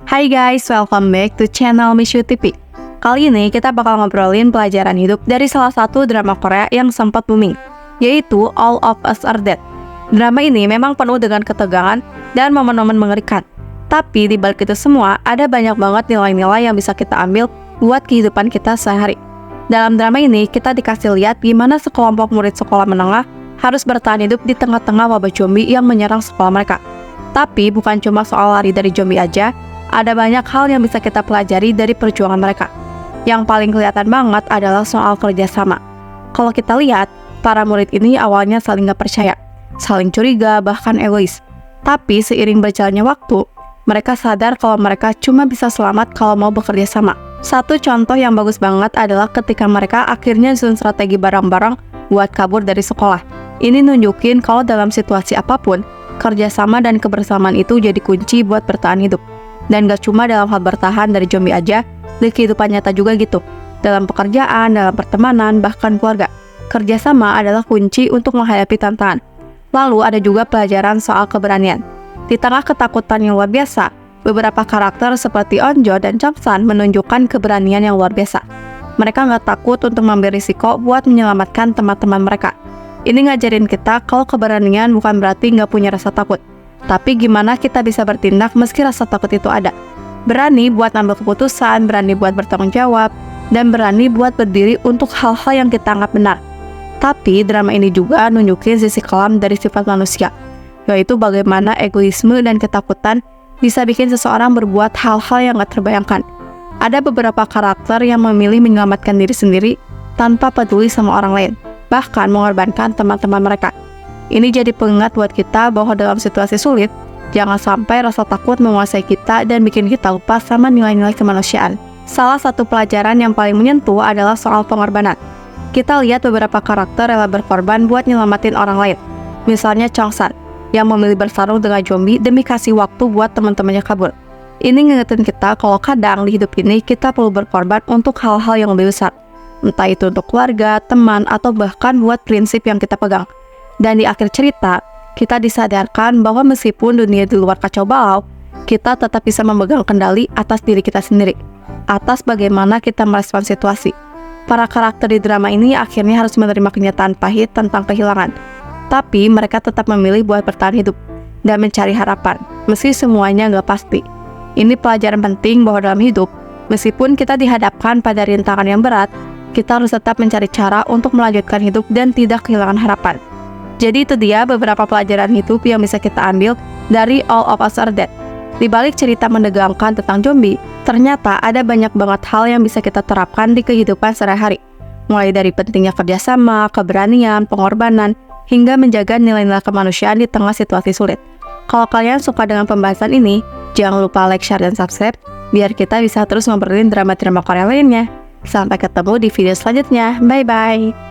Hai guys, welcome back to channel Mishu TV. Kali ini kita bakal ngobrolin pelajaran hidup dari salah satu drama Korea yang sempat booming, yaitu All of Us Are Dead. Drama ini memang penuh dengan ketegangan dan momen-momen mengerikan. Tapi di balik itu semua, ada banyak banget nilai-nilai yang bisa kita ambil buat kehidupan kita sehari. Dalam drama ini, kita dikasih lihat gimana sekelompok murid sekolah menengah harus bertahan hidup di tengah-tengah wabah zombie yang menyerang sekolah mereka. Tapi bukan cuma soal lari dari zombie aja, ada banyak hal yang bisa kita pelajari dari perjuangan mereka. Yang paling kelihatan banget adalah soal kerjasama. Kalau kita lihat, para murid ini awalnya saling gak percaya, saling curiga, bahkan egois. Tapi seiring berjalannya waktu, mereka sadar kalau mereka cuma bisa selamat kalau mau bekerja sama. Satu contoh yang bagus banget adalah ketika mereka akhirnya susun strategi bareng-bareng buat kabur dari sekolah. Ini nunjukin kalau dalam situasi apapun, kerjasama dan kebersamaan itu jadi kunci buat bertahan hidup. Dan gak cuma dalam hal bertahan dari zombie aja, di kehidupan nyata juga gitu. Dalam pekerjaan, dalam pertemanan, bahkan keluarga. Kerjasama adalah kunci untuk menghadapi tantangan. Lalu ada juga pelajaran soal keberanian. Di tengah ketakutan yang luar biasa, beberapa karakter seperti Onjo dan Changsan menunjukkan keberanian yang luar biasa. Mereka gak takut untuk mengambil risiko buat menyelamatkan teman-teman mereka. Ini ngajarin kita kalau keberanian bukan berarti gak punya rasa takut. Tapi gimana kita bisa bertindak meski rasa takut itu ada. Berani buat ambil keputusan, berani buat bertanggung jawab, dan berani buat berdiri untuk hal-hal yang kita anggap benar. Tapi drama ini juga nunjukin sisi kelam dari sifat manusia, yaitu bagaimana egoisme dan ketakutan bisa bikin seseorang berbuat hal-hal yang gak terbayangkan. Ada beberapa karakter yang memilih menyelamatkan diri sendiri tanpa peduli sama orang lain, bahkan mengorbankan teman-teman mereka. Ini jadi pengingat buat kita bahwa dalam situasi sulit, jangan sampai rasa takut menguasai kita dan bikin kita lupa sama nilai-nilai kemanusiaan. Salah satu pelajaran yang paling menyentuh adalah soal pengorbanan. Kita lihat beberapa karakter rela berkorban buat nyelamatin orang lain. Misalnya Changsan, yang memilih bertarung dengan zombie demi kasih waktu buat teman-temannya kabur. Ini ngingetin kita kalau kadang di hidup ini kita perlu berkorban untuk hal-hal yang lebih besar. Entah itu untuk keluarga, teman, atau bahkan buat prinsip yang kita pegang. Dan di akhir cerita, kita disadarkan bahwa meskipun dunia di luar kacau balau, kita tetap bisa memegang kendali atas diri kita sendiri, atas bagaimana kita merespon situasi. Para karakter di drama ini akhirnya harus menerima kenyataan pahit tentang kehilangan, tapi mereka tetap memilih buat bertahan hidup dan mencari harapan, meski semuanya nggak pasti. Ini pelajaran penting bahwa dalam hidup, meskipun kita dihadapkan pada rintangan yang berat, kita harus tetap mencari cara untuk melanjutkan hidup dan tidak kehilangan harapan. Jadi itu dia beberapa pelajaran hidup yang bisa kita ambil dari All of Us Are Dead. Di balik cerita menegangkan tentang zombie, ternyata ada banyak banget hal yang bisa kita terapkan di kehidupan sehari-hari. Mulai dari pentingnya kerjasama, keberanian, pengorbanan, hingga menjaga nilai-nilai kemanusiaan di tengah situasi sulit. Kalau kalian suka dengan pembahasan ini, jangan lupa like, share, dan subscribe, biar kita bisa terus ngobrolin drama-drama Korea lainnya. Sampai ketemu di video selanjutnya. Bye-bye!